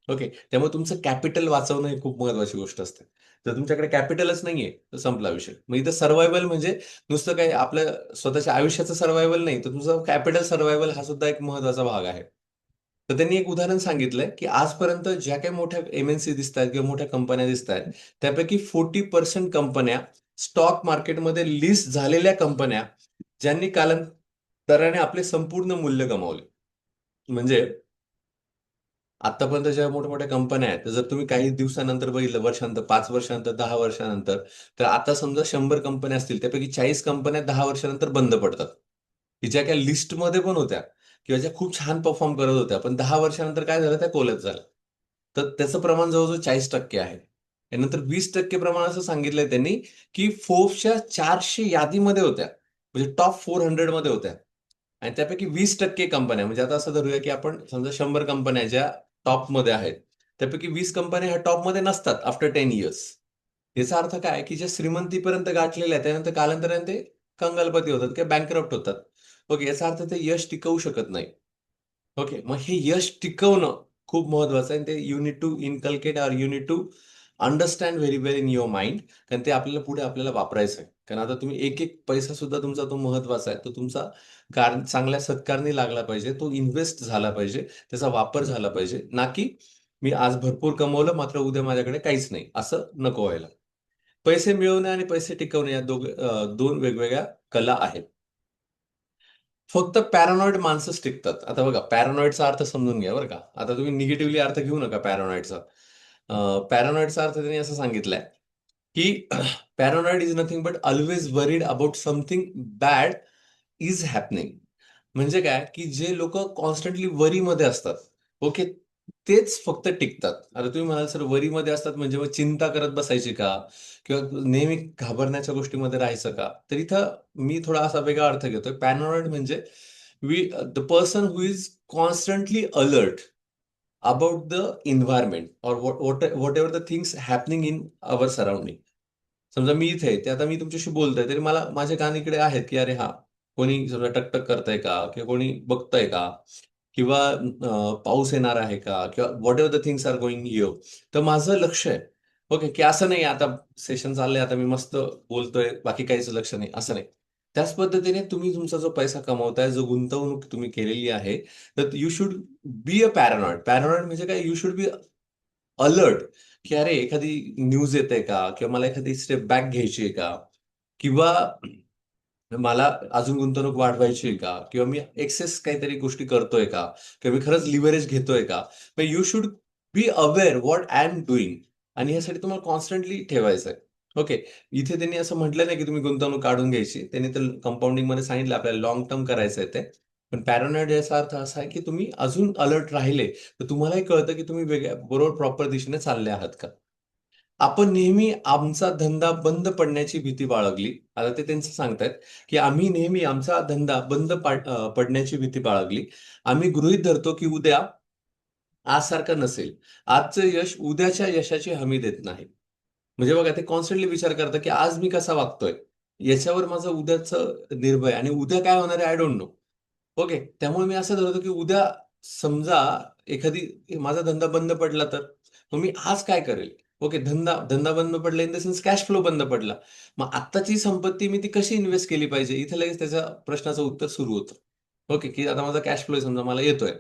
ओके, त्यामुळे तुमचं कॅपिटल वाचवणं ही खूप महत्वाची गोष्ट असते. जर तुमच्याकडे कॅपिटलच नाहीये, तर संपला विषय. मग इथं सर्व्हायव्हल म्हणजे नुसतं काही आपल्या स्वतःच्या आयुष्याचं सर्व्हायव्हल नाही, तर तुझं कॅपिटल सर्व्हायव्हल हा सुद्धा एक महत्वाचा भाग आहे. तर त्यांनी एक उदाहरण सांगितलंय की आजपर्यंत ज्या काही मोठ्या एमएनसी दिसत आहेत किंवा मोठ्या कंपन्या दिसत आहेत, त्यापैकी 40% कंपन्या स्टॉक मार्केटमध्ये लिस्ट झालेल्या कंपन्या, ज्यांनी कालांतराने आपले संपूर्ण मूल्य गमावले. म्हणजे आतापर्यंत ज्या मोठ्या-मोठ्या कंपन्या आहेत, तर जर तुम्ही काही दिवसानंतर बघितलं, वर्षानंतर, 5 वर्षानंतर, 10 वर्षानंतर, तर आता समजा 100 कंपन्या असतील, त्यापैकी 40 कंपन्या 10 वर्षानंतर बंद पडतात. की ज्या काही लिस्टमध्ये पण होत्या किंवा ज्या खूप छान परफॉर्म करत होत्या, पण 10 वर्षानंतर काय झालं, त्या कोलॅप्स झाल्या. तर त्याचं प्रमाण जवळजवळ 40% आहे. त्यानंतर 20% प्रमाण असं सांगितलंय त्यांनी, की फोर्ब्सच्या 400 यादीमध्ये होत्या. म्हणजे टॉप 400 मध्ये होत्या. आणि त्यापैकी 20% कंपन्या, म्हणजे आता असं धरूया की आपण समजा 100 कंपन्या ज्या टॉपमध्ये आहेत, त्यापैकी 20 कंपन्या ह्या टॉपमध्ये नसतात आफ्टर 10 इयर्स. याचा अर्थ काय, की ज्या श्रीमंतीपर्यंत गाठलेल्या आहेत, त्यानंतर कालांतराने ते कंगालपती होतात किंवा बँकरप्ट होतात. ओके, याचा अर्थ ते यश टिकवू शकत नाही. ओके, मग हे यश टिकवणं खूप महत्वाचं आहे. ते you need to inculcate, or you need to understand very well in your mind. कारण ते आपल्याला पुढे आपल्याला वापरायचं आहे. कारण आता तुम्ही एक एक पैसा सुद्धा तुमचा तो महत्वाचा आहे. तो तुमचा चांगल्या सत्कारणी लागला पाहिजे. तो इन्व्हेस्ट झाला पाहिजे. त्याचा वापर झाला पाहिजे. ना की मी आज भरपूर कमवलं, मात्र उद्या माझ्याकडे काहीच नाही. असं नको व्हायला. पैसे मिळवणे आणि पैसे टिकवणे या दोन वेगवेगळ्या कला आहेत. फक्त पॅरानॉइड माणसंच टिकतात. आता बघा, पॅरानॉइडचा अर्थ समजून घ्या बरं का. आता तुम्ही निगेटिव्हली अर्थ घेऊ नका पॅरानॉइडचा. पॅरानॉइडचा अर्थ त्यांनी असं सांगितलाय, की paranoid is nothing but always worried about something bad is happening. म्हणजे काय, की जे लोक कॉन्स्टंटली वरीमध्ये असतात, ओके, तेच फक्त टिकतात. आता तुम्ही म्हणाल सर, वरीमध्ये असतात म्हणजे मग चिंता करत बसायची का, किंवा नेहमी घाबरण्याच्या गोष्टीमध्ये राहायचं का? तर इथं मी थोडा असा वेगळा अर्थ घेतोय. पॅरानॉइड म्हणजे the person who is constantly alert about the environment, और whatever the things happening in our surrounding. समजा मी इथे आहे, ते आता मी तुमच्याशी बोलतोय, तरी मला माझ्या कानाकडे आहेत, की अरे हा, कोणी समजा टकटक करतंय का, किंवा कोणी बघतंय का, किंवा पाऊस येणार आहे का, किंवा whatever the things are going here. तर माझं लक्ष आहे. ओके, की असं नाही आता सेशन चाललंय, आता मी मस्त बोलतोय, बाकी काहीच लक्ष नाही, असं नाही. त्याच पद्धतीने तुम्ही तुमचा जो पैसा कमवताय, जो गुंतवणूक तुम्ही केलेली आहे, तर यू शुड बी अ पॅरानॉइड. पॅरानॉइड म्हणजे काय, यू शुड बी अलर्ट, की अरे एखादी न्यूज येते का, किंवा मला एखादी स्टेप बॅक घ्यायची आहे का, किंवा मला अजून गुंतवणूक वाढवायची आहे का, किंवा मी एक्सेस काहीतरी गोष्टी करतोय का, किंवा मी खरंच लिव्हरेज घेतोय का. You should be aware what I am doing. आणि यासाठी तुम्हाला कॉन्स्टंटली ठेवायचं आहे. ओके, इथे त्यांनी असं म्हटलं नाही की तुम्ही गुंतवणूक काढून घ्यायची. त्यांनी तर कंपाऊंडिंग मध्ये सांगितलं आपल्याला लॉंग टर्म करायचं आहे ते. पण पॅरानॉइड याचा अर्थ असा आहे की तुम्ही अजून अलर्ट राहिले, तर तुम्हालाही कळतं की तुम्ही वेगळ्या बरोबर प्रॉपर दिशेने चालले आहात का. आपण नेहमी आमचा धंदा बंद पडण्याची भीती बाळगली. आता ते त्यांचं सांगतायत, की आम्ही नेहमी आमचा धंदा बंद पडण्याची भीती बाळगली. आम्ही गृहीत धरतो, की उद्या आजसारखं नसेल. आजचं यश उद्याच्या यशाची हमी देत नाही. म्हणजे बघा, ते कॉन्स्टंटली विचार करतात, की आज मी कसा वागतोय, याच्यावर माझं उद्याचं निर्भय आहे, आणि उद्या काय होणार आहे आय डोंट नो. ओके. त्यामुळे मी असं ठरवतो, की उद्या समजा एखादी माझा धंदा बंद पडला तर? मग मी आज काय करेल? ओके, धंदा धंदा बंद पडला in the sense cash flow बंद पडला. मग आत्ताची संपत्ती मी ती कशी इन्व्हेस्ट केली पाहिजे? इथे लगेच त्याच्या प्रश्नाचं उत्तर सुरू होतं. ओके, की आता माझा कॅश फ्लो समजा मला येतोय.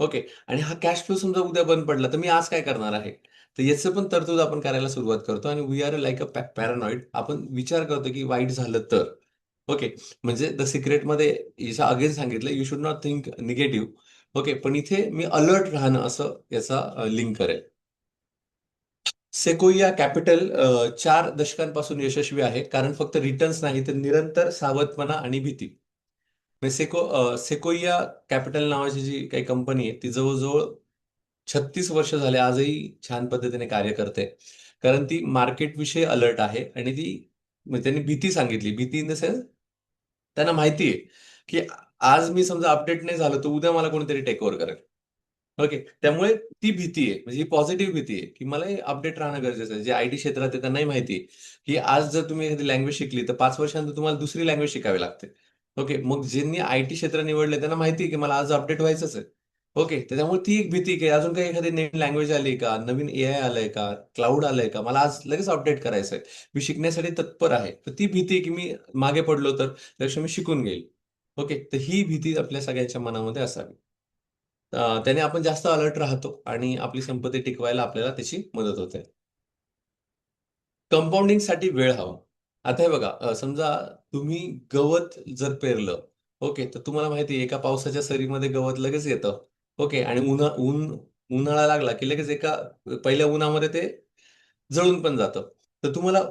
ओके. आणि हा कॅश फ्लो समजा उद्या बंद पडला, तर मी आज काय करणार आहे? तर याचं पण तरतूद आपण करायला सुरुवात करतो, आणि वी आर लाइक अ पॅरानॉइड. आपण विचार करतो, की वाईट झालं तर? ओके. म्हणजे द सिक्रेटमध्ये याच्या अगेन सांगितलं, you should not think negative. Okay, पण इथे मी अलर्ट राहणं असं याचा लिंक करेल. सेकोइया कॅपिटल 4 दशकांपासून यशस्वी आहे, कारण फक्त रिटर्न्स नाही तर निरंतर सावधपणा आणि भीती. म्हणजे सेकोइया कॅपिटल नावाची जी काही कंपनी आहे ती जवळजवळ 36 वर्ष झाले आजही छान पद्धतीने कार्य करते, कारण ती मार्केट विषयी अलर्ट आहे आणि ती म्हणजे त्यांनी भीती सांगितली. भीती इन द सेन्स त्यांना माहिती आहे की आज मी समजा अपडेट नाही झालो तर उद्या मला कोणीतरी टेक ओव्हर करेल. ओके, त्यामुळे ती भीती आहे, म्हणजे ही पॉझिटिव्ह भीती आहे की मला अपडेट राहणं गरजेचं आहे. जे आयटी क्षेत्रात आहे त्यांनाही माहिती आहे की आज जर तुम्ही एखादी लँग्वेज शिकली तर 5 वर्षानंतर तुम्हाला दुसरी लँग्वेज शिकावी लागते. ओके, मग ज्यांनी आयटी क्षेत्र निवडले त्यांना माहिती आहे की मला आज अपडेट व्हायचंच आहे. ओके, त्याच्यामुळे ती एक भीती की अजून काही एखादी नवीन लँग्वेज आली का, नवीन एआय आलंय का, क्लाउड आलंय का, मला आज लगेच अपडेट करायचं आहे, मी शिकण्यासाठी तत्पर आहे. तर ती भीती आहे की मी मागे पडलो तर त्यापेक्षा मी शिकून घेईल. ओके, तर ही भीती आपल्या सगळ्यांच्या मनामध्ये असावी. त्याने आपण जास्त अलर्ट राहतो आणि आपली संपत्ती टिकवायला आपल्याला त्याची मदत होते. कंपाऊंडिंगसाठी वेळ हवा. आता हे बघा, समजा तुम्ही गवत जर पेरलं, ओके, तर तुम्हाला माहिती आहे एका पावसाच्या सरीमध्ये गवत लगेच येतं. ओके, आणि उन्हाळा लागला की लगेच एका पहिल्या उन्हामध्ये ते जळून पण जातं. तर तुम्हाला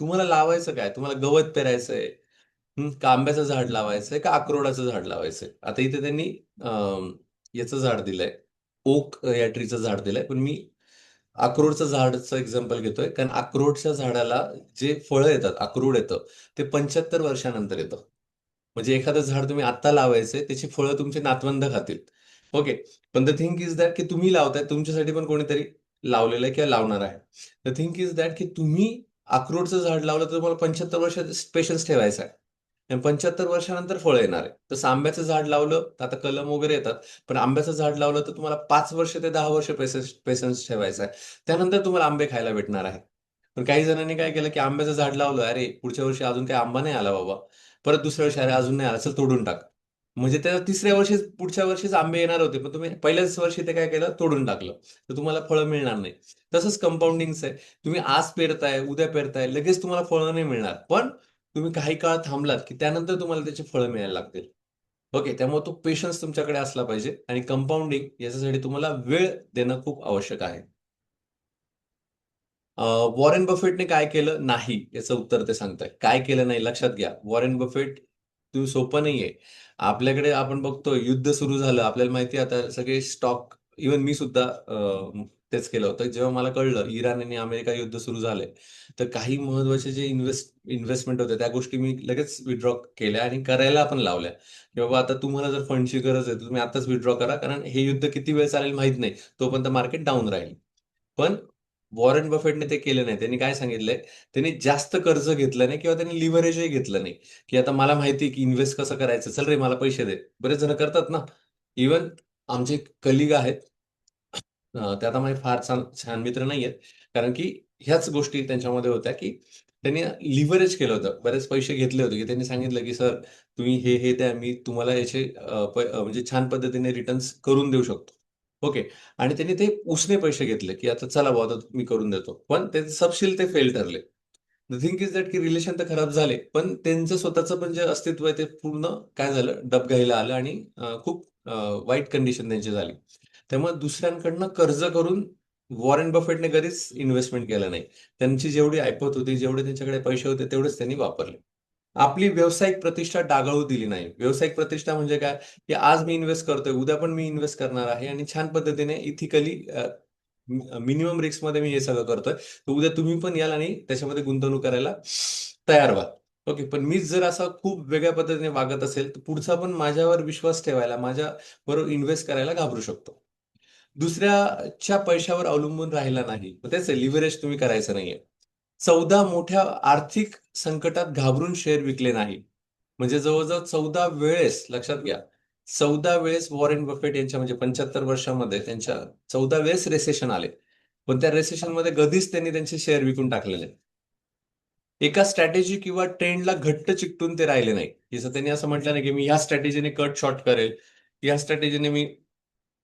तुम्हाला लावायचं काय? तुम्हाला गवत पेरायचंय, का आंब्याचं झाड लावायचंय, का अक्रोडाचं झाड लावायचंय? आता इथे त्यांनी याचं झाड दिलंय, ओक या ट्रीचं झाड दिलंय, पण मी अक्रोडचं झाडचं एक्झाम्पल घेतोय, कारण अक्रोडच्या झाडाला जे फळं येतात, अक्रोड येतं, ते 75 वर्षानंतर येतं. म्हणजे एखादं झाड तुम्ही आत्ता लावायचंय, त्याची फळं तुमचे नातवंड खातील. ओके. पण द थिंग इज दॅट की तुम्ही लावताय, तुमच्यासाठी पण कोणीतरी लावलेलं आहे किंवा लावणार आहे. द थिंग इज दॅट की तुम्ही अक्रोडचं झाड लावलं तर तुम्हाला 75 वर्ष पेशन्स ठेवायचा आहे. आणि 75 वर्षानंतर फळं येणार आहे. तसं आंब्याचं झाड लावलं तर आता कलम वगैरे येतात. पण आंब्याचं झाड लावलं तर तुम्हाला 5 वर्ष ते 10 वर्ष पेशन्स पेशन्स ठेवायचा आहे. त्यानंतर तुम्हाला आंबे खायला भेटणार आहे. पण काही जणांनी काय केलं की आंब्याचं झाड लावलं, अरे पुढच्या वर्षी अजून काही आंबा नाही आला बाबा. परत दुसऱ्या वर्षी अरे अजून नाही आला, चल तोडून टाक. म्हणजे त्या तिसऱ्या वर्षी पुढच्या वर्षीच आंबे येणार होते, पण तुम्ही पहिल्याच वर्षी ते काय केलं, तोडून टाकलं. तर तुम्हाला फळं मिळणार नाही. तसंच कंपाऊंडिंगचं आहे. तुम्ही आज पेरताय, उद्या पेरताय, लगेच तुम्हाला फळं नाही मिळणार. पण तुम्ही काही काळ थांबलात की त्यानंतर तुम्हाला त्याची फळं मिळायला लागतील. ओके, त्यामुळे तो पेशन्स तुमच्याकडे असला पाहिजे आणि कंपाऊंडिंग याच्यासाठी तुम्हाला वेळ देणं खूप आवश्यक आहे. वॉरेन बफेटने काय केलं नाही, याचं उत्तर ते सांगताय. काय केलं नाही लक्षात घ्या. वॉरेन बफेट तुम्ही सोपं नाहीये. आपल्याकडे आपण बघतोय युद्ध सुरू झालं. आपल्याला माहिती आहे आता सगळे स्टॉक, इव्हन मी सुद्धा तेच केलं होतं. जेव्हा मला कळलं इराण आणि अमेरिका युद्ध सुरू झालंय, तर काही महत्त्वाचे जे इन्व्हेस्टमेंट होते त्या गोष्टी मी लगेच विथड्रॉ केल्या आणि करायला पण लावल्या. की बाबा आता तुम्हाला जर फंडची गरज आहे, तर तुम्ही आताच विथड्रॉ करा. कारण हे युद्ध किती वेळ चालेल माहीत नाही. तोपर्यंत मार्केट डाऊन राहील. पण वॉरेन बफेटने ते केलं नाही. त्यांनी काय सांगितलंय, त्यांनी जास्त कर्ज घेतलं नाही किंवा त्यांनी लिव्हरेजही घेतलं नाही, की आता मला माहिती आहे की इन्व्हेस्ट कसं करायचं. चल रे मला पैसे दे. बरेच जण करतात ना. इव्हन आमचे कलिग आहेत, ते आता माझे फार छान छान मित्र नाहीयेत. कारण की ह्याच गोष्टी त्यांच्यामध्ये होत्या, की त्यांनी लिव्हरेज केलं होतं. बरेच पैसे घेतले होते, की त्यांनी सांगितलं, की "सर तुम्ही हे द्या, मी तुम्हाला याचे म्हणजे छान पद्धतीने रिटर्न्स करून देऊ शकतो." ओके. आणि त्यांनी ते उसने पैसे घेतले, की आता चला बुवा आता मी करून देतो. पण ते सबशील ते फेल ठरले. द थिंग इज दॅट की रिलेशन तर खराब झाले, पण त्यांचं स्वतःचं पण जे अस्तित्व आहे ते पूर्ण काय झालं, डबघाईला आलं आणि खूप वाईट कंडिशन त्यांची झाली. त्यामुळे दुसऱ्यांकडनं कर्ज करून वॉरेन बफेटने कधीच इन्व्हेस्टमेंट केलं नाही. त्यांची जेवढी ऐपत होती, जेवढे त्यांच्याकडे पैसे होते तेवढेच त्यांनी वापरले. आपली व्यावसायिक प्रतिष्ठा डागाळू दिली नाही. व्यावसायिक प्रतिष्ठा म्हणजे काय, की आज मी इन्व्हेस्ट करतोय, उद्या पण मी इन्व्हेस्ट करणार आहे आणि छान पद्धतीने इथिकली मिनिमम रिस्कमध्ये मी हे सगळं करतोय. तर उद्या तुम्ही पण याल आणि त्याच्यामध्ये गुंतवणूक करायला तयार व्हाल. ओके. पण मीच जर असा खूप वेगळ्या पद्धतीने वागत असेल, तर पुढचा पण माझ्यावर विश्वास ठेवायला, माझ्याबरोबर इन्व्हेस्ट करायला घाबरू शकतो. दुसऱ्याच्या पैशावर अवलंबून राहिला नाही. मग तेच आहे, लिव्हरेज तुम्ही करायचं नाहीये. 14 मोठ्या आर्थिक संकटात घाबरून शेअर विकले नाही. म्हणजे जवळ-जवळ 14 वेळेस लक्षात घ्या. 14 वेळेस वॉरेन बफेट यांच्या म्हणजे 75 वर्षामध्ये त्यांच्या 14 वेळेस रिसेशन आले. पण त्या रिसेशनमध्ये कधीच त्यांनी त्यांचे शेअर विकून टाकलेले नाहीत. एका स्ट्रॅटेजी किंवा ट्रेंडला घट्ट चिकटून ते राहिले नाही. जसं त्यांनी असं म्हटलं नाही, की मी ह्या स्ट्रॅटेजीने कट शॉर्ट करेल, ह्या स्ट्रॅटेजीने मी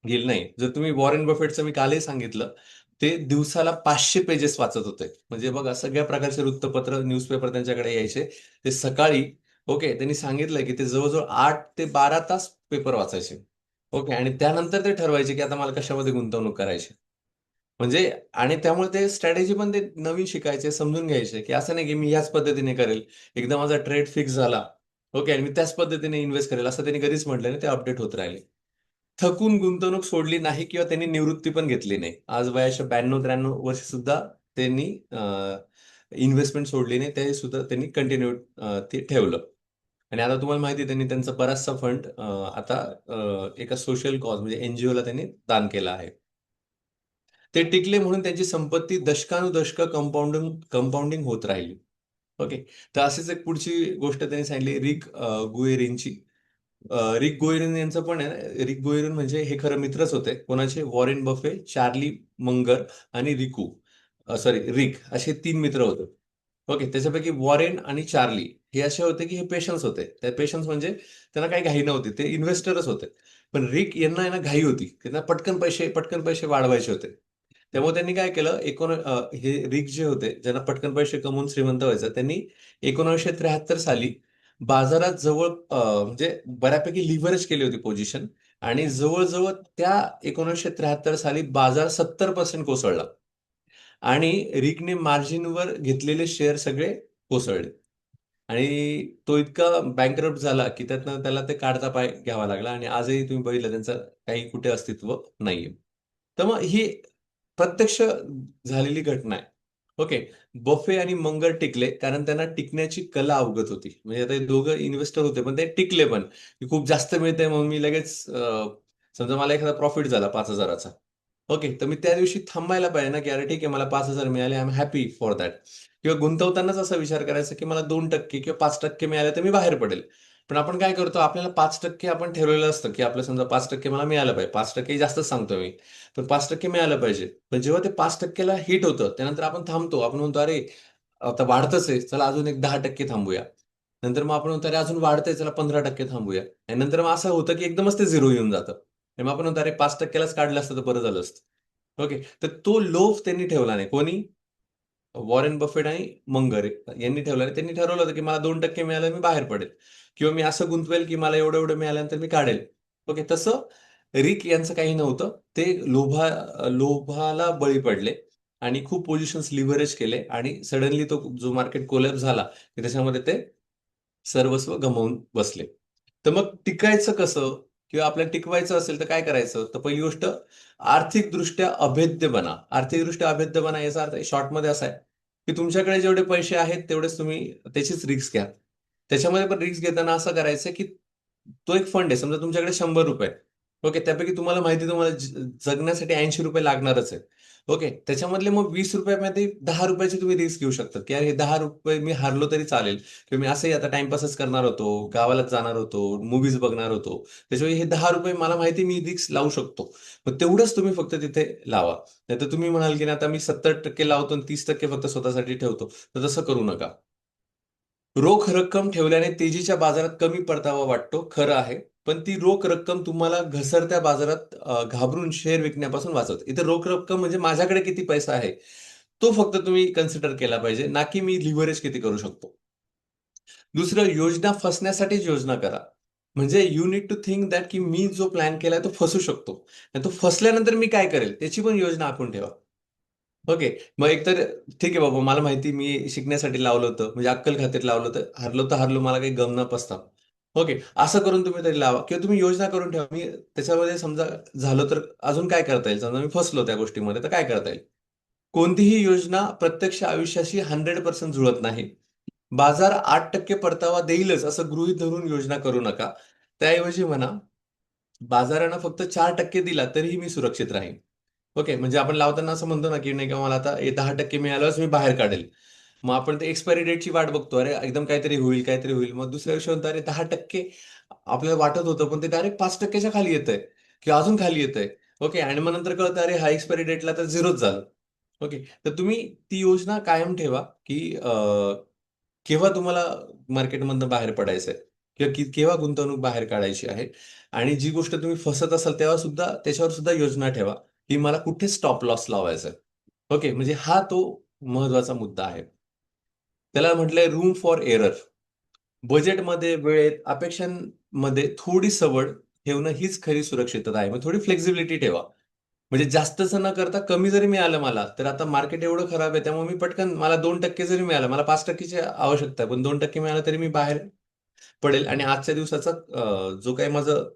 घेईल नाही. जर तुम्ही वॉरेन बफेटचं मी कालही सांगितलं, ते दिवसाला 500 पेजेस वाचत होते. म्हणजे बघा सगळ्या प्रकारचे वृत्तपत्र, न्यूजपेपर त्यांच्याकडे यायचे. ते सकाळी ओके, त्यांनी सांगितलं की ते जवळजवळ 8 ते 12 तास पेपर वाचायचे. ओके, आणि त्यानंतर ते ठरवायचे की आता मला कशामध्ये गुंतवणूक करायची. म्हणजे आणि त्यामुळे ते स्ट्रॅटेजी पण ते नवीन शिकायचे, समजून घ्यायचे, की असं नाही की मी ह्याच पद्धतीने करेल. एकदा माझा ट्रेड फिक्स झाला, ओके, आणि मी त्याच पद्धतीने इन्व्हेस्ट करेल असं त्यांनी कधीच म्हटलं नाही. ते अपडेट होत राहिले. थकून गुंतवणूक सोडली नाही किंवा त्यांनी निवृत्ती पण घेतली नाही. आज वयाच्या 92-93 वर्षी सुद्धा त्यांनी इन्व्हेस्टमेंट सोडली नाही. ते सुद्धा त्यांनी कंटिन्यू ते ठेवलं. आणि आता तुम्हाला माहिती आहे त्यांनी त्यांचा बराचसा फंड आता एका सोशल कॉज म्हणजे एनजीओला त्यांनी दान केलं आहे. ते टिकले म्हणून त्यांची संपत्ती दशकानुदशक कंपाऊंडिंग होत राहिली. ओके. तर अशीच एक पुढची गोष्ट त्यांनी सांगितली रिक गुएरिनची. रिक गोएरिन यांचं पण आहे ना, रिक गोएरिन म्हणजे हे खरं मित्रच होते. कोणाचे? वॉरेन बफे, चार्ली मंगर आणि सॉरी रिक असे 3 मित्र होते. ओके. त्याच्यापैकी वॉरेन आणि चार्ली हे असे होते की हे पेशन्स होते. त्या पेशन्स म्हणजे त्यांना काही घाई नव्हती. ते इन्व्हेस्टरच होते. पण रिक यांना आहे ना घाई होती. त्यांना पटकन पैसे वाढवायचे होते. त्यामुळे त्यांनी काय केलं, हे रिक जे होते, ज्यांना पटकन पैसे कमवून श्रीमंत व्हायचं, त्यांनी 1973 साली बाजारात म्हणजे बऱ्यापैकी लिव्हरेज केली होती पोझिशन आणि जवळ त्या 1973 साली बाजार 70% कोसळला आणि रिकने मार्जिनवर घेतलेले शेअर सगळे कोसळले. आणि तो इतका बँकरप्ट झाला, की त्यातनं त्याला ते काढता पाय घ्यावा लागला आणि आजही तुम्ही बघितलं त्यांचं काही कुठे अस्तित्व नाहीये. तर मग ही प्रत्यक्ष झालेली घटना आहे. ओके. बफे आणि मंगर टिकले कारण त्यांना टिकण्याची कला अवगत होती. म्हणजे आता हे दोघं इन्व्हेस्टर होते, पण ते टिकले पण. की खूप जास्त मिळतंय मग मी लगेच समजा मला एखादा प्रॉफिट झाला 5,000चा. ओके. तर मी त्या दिवशी थांबायला पाहिजे ना, की अरे ठीक आहे मला 5,000 मिळाले, I am happy for that. किंवा गुंतवतानाच असा विचार करायचा, की मला 2% किंवा 5% मिळाले तर मी बाहेर पडेल. पण आपण काय करतो, आपल्याला 5% आपण ठरवलेलं असतं, की आपलं समजा 5% मला मिळालं पाहिजे. 5% जास्तच सांगतो मी. पण 5% मिळालं पाहिजे. पण जेव्हा ते 5% ला हिट होतं, त्यानंतर आपण थांबतो. आपण म्हणतो, "अरे, आता वाढतच आहे. चला अजून एक 10% थांबूया." नंतर मग आपण म्हणतो, "अरे, अजून वाढतंय. चला 15% थांबूया." आणि नंतर मग असं होतं, की एकदमच ते 0 येऊन जातं. आणि मग आपण म्हणतो, "अरे, 5% लाच काढलं असतं तर बरं झालं असतं." ओके. तर तो लोभ त्यांनी ठेवला नाही. कोणी? वॉरेन बफेट आणि मंगर यांनी ठेवलं आणि त्यांनी ठरवलं होतं, की मला 2% मिळालं मी बाहेर पडेल किंवा मी असं गुंतवेल, की मला एवढं-एवढं मिळाल्यानंतर मी काढेल. ओके. तसं रिक यांचं काही नव्हतं. ते लोभाला बळी पडले आणि खूप पोझिशन्स लिव्हरेज केले आणि सडनली तो जो मार्केट कोलॅप्स झाला, की त्याच्यामध्ये ते सर्वस्व गमावून बसले. तर मग टिकायचं कसं? किंवा आपल्याला टिकवायचं असेल तर काय करायचं? तर पहिली गोष्ट आर्थिकदृष्ट्या अभेद्य बना. आर्थिकदृष्ट्या अभेद्य बना याचा अर्थ शॉर्टमध्ये असा आहे, की तुमच्याकडे जेवढे पैसे आहेत तेवढेच तुम्ही त्याचीच रिस्क घ्या. त्याच्यामध्ये पण रिस्क घेताना असं करायचं, की तो एक फंड आहे. समजा तुमच्याकडे ₹100 ओके. त्यापैकी तुम्हाला माहिती आहे तुम्हाला जगण्यासाठी ₹80 लागणारच आहे. ओके. त्याच्यामधले मग ₹20 मध्ये ₹10 ची तुम्ही रिस्क घेऊ शकता, की अरे हे ₹10 मी हारलो तरी चालेल. किंवा मी असंही आता टाईमपासच करणार होतो, गावालाच जाणार होतो, मूव्हीज बघणार होतो. त्याच्यामुळे हे ₹10 मला माहिती मी रिस्क लावू शकतो. मग तेवढंच तुम्ही फक्त तिथे लावा. नाहीतर तुम्ही म्हणाल, की आता मी 70% लावतो आणि 30% फक्त स्वतःसाठी ठेवतो. तर तसं करू नका. रोख रक्कम ठेवल्याने तेजीच्या बाजारात कमी परतावा वाटतो, खरं आहे. पण ती रोख रक्कम तुम्हाला घसरत्या बाजारात घाबरून शेअर विकण्यापासून वाचवते. इथे रोख रक्कम म्हणजे माझ्याकडे किती पैसा आहे, तो फक्त तुम्ही कन्सिडर केला पाहिजे, ना की मी लिव्हरेज किती करू शकतो. दुसरं योजना फसण्यासाठीच योजना करा. म्हणजे you need to think that की मी जो प्लॅन केलाय तो फसू शकतो. आणि तो फसल्यानंतर मी काय करेल त्याची पण योजना आखून ठेवा. ओके. मग एकतर ठीक आहे बाबा मला माहिती मी शिकण्यासाठी लावलं होतं. म्हणजे अक्कल खातीर लावलं होतं. हारलो तर हारलो मला काही गम न पस्ताव. ओके. असं करून तुम्ही तरी लावा किंवा तुम्ही योजना करून ठेवा. मी त्याच्यामध्ये समजा झालं तर अजून काय करता येईल? समजा मी फसलो त्या गोष्टीमध्ये तर काय करता येईल? कोणतीही योजना प्रत्यक्ष आयुष्याशी 100% जुळत नाही. बाजार 8% परतावा देईलच असं गृहीत धरून योजना करू नका. त्याऐवजी म्हणा, बाजारानं फक्त 4% दिला तरीही मी सुरक्षित राहीन. ओके. म्हणजे आपण लावताना असं म्हणतो ना, की नाही का मला आता हे 10% मिळाल्यावरच मी बाहेर काढेल. मग आपण ते एक्सपायरी डेटची वाट बघतो. अरे एकदम काहीतरी होईल, काहीतरी होईल. मग दुसऱ्या दिवशी म्हणतो, अरे 10% आपल्याला वाटत होतं, पण ते डायरेक्ट 5% च्या खाली येतंय किंवा अजून खाली येतंय. ओके. आणि मग नंतर कळतं, अरे हा एक्सपायरी डेटला तर 0च झालं. ओके. तर तुम्ही ती योजना कायम ठेवा, की केव्हा तुम्हाला मार्केटमधनं बाहेर पडायचंय किंवा केव्हा गुंतवणूक बाहेर काढायची आहे आणि जी गोष्ट तुम्ही फसत असाल तेव्हा सुद्धा त्याच्यावर सुद्धा योजना ठेवा, की मला कुठे स्टॉप लॉस लावायचा आहे. ओके. म्हणजे हा तो महत्वाचा मुद्दा आहे. त्याला म्हटलंय रूम फॉर एरर. बजेटमध्ये, वेळेत, अपेक्षांमध्ये थोडी सवड ठेवणं हीच खरी सुरक्षितता आहे. मग थोडी फ्लेक्झिबिलिटी ठेवा. म्हणजे जास्तच न करता कमी जरी मिळालं मला, तर आता मार्केट एवढं खराब आहे, त्यामुळे मी पटकन मला 2% जरी मिळालं, मला 5%ची आवश्यकता आहे, पण 2% मिळालं तरी मी बाहेर पडेल आणि आजच्या दिवसाचा जो काही माझं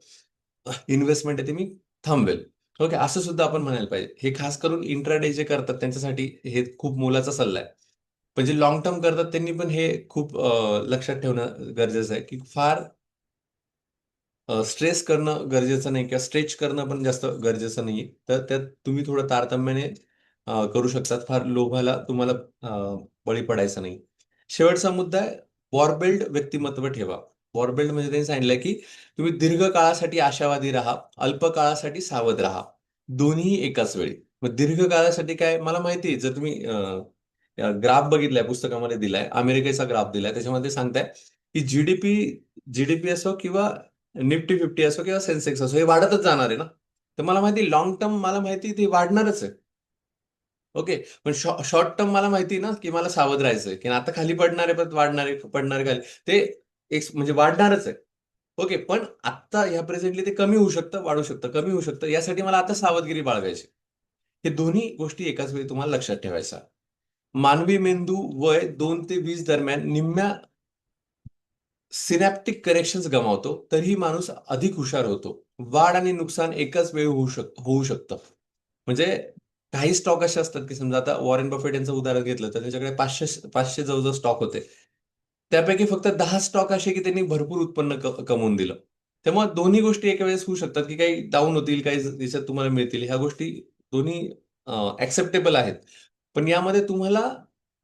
इन्व्हेस्टमेंट आहे ते मी थांबवेल. ओके, असं सुद्धा आपण म्हणायला पाहिजे. हे खास करून इंट्राडे जे करतात त्यांच्यासाठी हे खूप मोलाचा सल्ला आहे. पण जे लॉंग टर्म करतात त्यांनी पण हे खूप लक्षात ठेवणं गरजेचं आहे, की फार स्ट्रेस करणं गरजेचं नाही किंवा स्ट्रेच करणं पण जास्त गरजेचं नाहीये. तर त्यात तुम्ही थोडं तारतम्याने करू शकतात. फार लोभाला तुम्हाला बळी पडायचं नाही. शेवटचा मुद्दा आहे, वॉरबेल्ड व्यक्तिमत्व ठेवा. वॉरबेल्ड म्हणजे त्यांनी सांगितलंय, की तुम्ही दीर्घ काळासाठी आशावादी राहा, अल्प काळासाठी सावध राहा. दोन्ही एकाच वेळी. मग दीर्घ काळासाठी काय? मला माहिती आहे, जर तुम्ही ग्राफ बघितलाय, पुस्तकामध्ये दिलाय, अमेरिकेचा ग्राफ दिलाय, त्याच्यामध्ये सांगताय, की जीडीपी असो किंवा निफ्टी 50 असो किंवा सेन्सेक्स असो, हे वाढतच जाणार आहे ना. तर मला माहिती लॉंग टर्म, मला माहिती ते वाढणारच आहे. ओके. पण शॉर्ट टर्म मला माहिती ना, की मला सावध राहायचंय, की आता खाली पडणार आहे, परत वाढणार आहे, पडणार आहे खाली. ते एक म्हणजे वाढणारच आहे. ओके. पण आत्ता ह्या प्रेझेंटली ते कमी होऊ शकतं, वाढू शकतं, कमी होऊ शकतं. यासाठी मला आता सावधगिरी बाळगायची. हे दोन्ही गोष्टी एकाच वेळी तुम्हाला लक्षात ठेवायच्या. मानवी मेंदू वय 2 ते 20 दरम्यान निम्म्या सिनॅप्टिक कनेक्शन्स गमावतो, तरीही माणूस अधिक हुशार होतो. वाढ आणि नुकसान एकाच वेळी होऊ शकतं. म्हणजे काही स्टॉक असे असतात, की समजा आता वॉरेन बफेट यांचं उदाहरण घेतलं, तर त्यांच्याकडे 500 जवळ-जवळ स्टॉक होते. त्यापैकी फक्त 10 स्टॉक असे, की त्यांनी भरपूर उत्पन्न कमवून दिलं. त्यामुळे दोन्ही गोष्टी एका वेळेस होऊ शकतात, की काही डाऊन होतील, काही दिवसात तुम्हाला मिळतील. ह्या गोष्टी दोन्ही ॲक्सेप्टेबल आहेत. पण यामध्ये तुम्हाला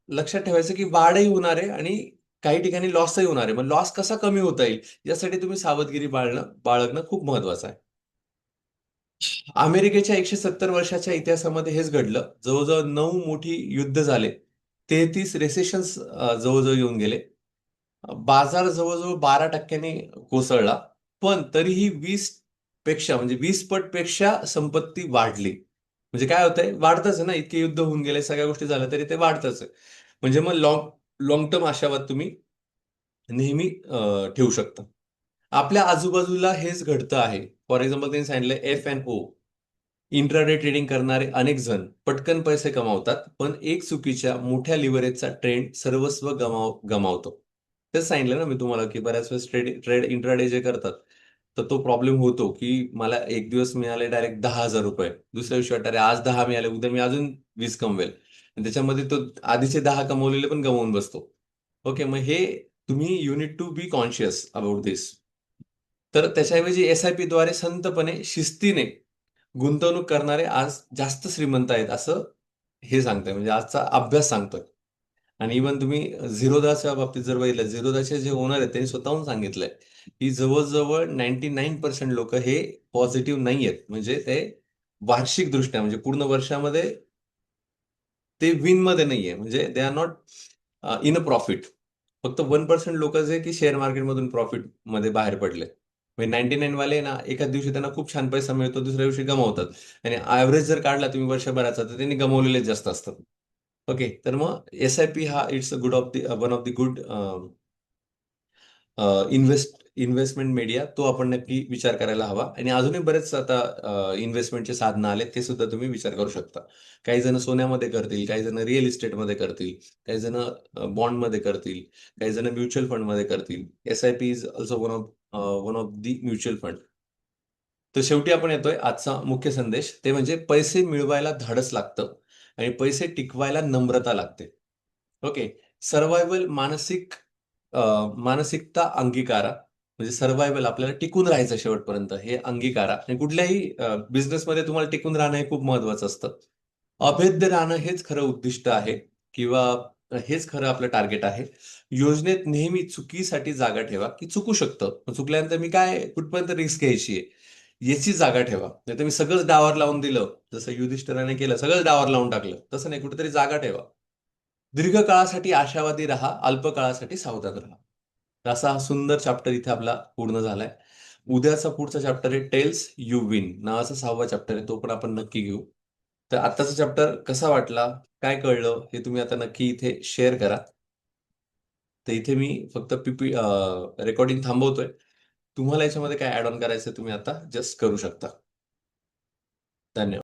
लक्षात ठेवायचं, की वाढही होणार आहे आणि काही ठिकाणी लॉसही होणार आहे. मग लॉस कसा कमी होता येईल, यासाठी तुम्ही सावधगिरी बाळगणं खूप महत्वाचं आहे. अमेरिकेच्या 170 वर्षाच्या इतिहासामध्ये हेच घडलं. जवळ-जवळ 9 मोठी युद्ध झाले. 33 रिसेशन्स जवळ-जवळ येऊन गेले. बाजार जवळ-जवळ 12% कोसळला. पण तरीही 20 पेक्षा म्हणजे 20 पटपेक्षा संपत्ती वाढली. म्हणजे काय होतंय? वाढतच आहे ना, इतके युद्ध होऊन गेले, सगळ्या गोष्टी झाल्या तरी ते वाढतच आहे. म्हणजे मग लाँग टर्म आशावाद तुम्ही नेहमी ठेवू शकता. आपल्या आजूबाजूला हेच घडतं आहे. फॉर एक्झाम्पल त्यांनी सांगितलंय F&O. इंट्राडे ट्रेडिंग करणारे अनेक जण पटकन पैसे कमावतात, पण एक चुकीच्या मोठ्या लिव्हरेजचा ट्रेंड सर्वस्व गमावतो. तेच सांगितलं ना मी तुम्हाला, की बऱ्याच वेळेस ट्रेड इंट्राडे जे करतात, तर तो प्रॉब्लेम होतो, की मला एक दिवस मिळाले डायरेक्ट ₹10,000. दुसऱ्या दिवशी वाटतं, अरे आज 10 मिळाले, उद्या मी अजून 20 कमवेल. आणि त्याच्यामध्ये तो आधीचे 10 कमवलेले पण गमावून बसतो. ओके, मग हे तुम्ही you need to be conscious about this. तर त्याच्याऐवजी एस-आय-पीद्वारे संतपणे, शिस्तीने गुंतवणूक करणारे आज जास्त श्रीमंत आहेत, असं हे सांगतंय. म्हणजे आजचा अभ्यास सांगतोय. आणि इव्हन तुम्ही झिरोदाच्या बाबतीत जर बघितलं, झिरोदाचे जे ओनर आहेत त्यांनी स्वतःहून सांगितलंय, की जवळ-जवळ 99% लोकं हे पॉझिटिव्ह नाहीयेत. म्हणजे ते वार्षिकदृष्ट्या म्हणजे पूर्ण वर्षामध्ये ते विनमध्ये नाहीये. म्हणजे they are not in a profit. फक्त 1% लोकं जे की शेअर मार्केटमधून प्रॉफिटमध्ये बाहेर पडले. म्हणजे 99 वाले ना, एकाच दिवशी त्यांना खूप छान पैसा मिळतो, दुसऱ्या दिवशी गमावतात. आणि ॲव्हरेज जर काढला तुम्ही वर्षभराचा, तर त्यांनी गमावलेलेच जास्त असतात. ओके. तर मग एस-आय-पी हा it's a good of the one of the good investment media, तो आपण नक्की विचार करायला हवा. आणि अजूनही बरेच आता इन्व्हेस्टमेंटचे साधनं आलेत, ते सुद्धा तुम्ही विचार करू शकता. काही जण सोन्यामध्ये करतील, काही जण रिअल इस्टेटमध्ये करतील, काही जण बॉन्डमध्ये करतील, काही जण म्युच्युअल फंडमध्ये करतील. SIP is also one of the mutual fund. तर शेवटी आपण येतोय आजचा मुख्य संदेश, ते म्हणजे पैसे मिळवायला धाडस लागतं आणि पैसे टिकवायला नम्रता लागते. ओके. सर्व्हायव्हल मानसिकता अंगीकारा. म्हणजे सर्व्हायव्हल आपल्याला टिकून राहायचं शेवटपर्यंत, हे अंगीकारा. आणि कुठल्याही बिझनेसमध्ये तुम्हाला टिकून राहणं हे खूप महत्वाचं असतं. अभेद्य राहणं हेच खरं उद्दिष्ट आहे किंवा हेच खरं आपलं टार्गेट आहे. योजनेत नेहमी चुकीसाठी जागा ठेवा, की चुकू शकतं. मग चुकल्यानंतर मी काय कुठपर्यंत रिस्क घ्यायची आहे, याची जागा ठेवा. नाहीतर मी सगळंच डावावर लावून दिलं, जसं युधिष्ठिराने केलं, सगळंच डावावर लावून टाकलं. तसं नाही, कुठेतरी जागा ठेवा. दीर्घकाळासाठी आशावादी राहा, अल्प काळासाठी सावधान राहा. तर असा हा सुंदर चॅप्टर इथे आपला पूर्ण झालाय. उद्याचा पुढचा चॅप्टर आहे टेल्स यू विन नावाचा 6वा चॅप्टर आहे. तो पण आपण नक्की घेऊ. तर आत्ताचा चॅप्टर कसा वाटला, काय कळलं, हे तुम्ही आता नक्की इथे शेअर करा. तर इथे मी फक्त रेकॉर्डिंग थांबवतोय. तुम्हाला याच्यामध्ये काय ऍड ऑन करायचं तुम्ही आता जस्ट करू शकता. धन्यवाद.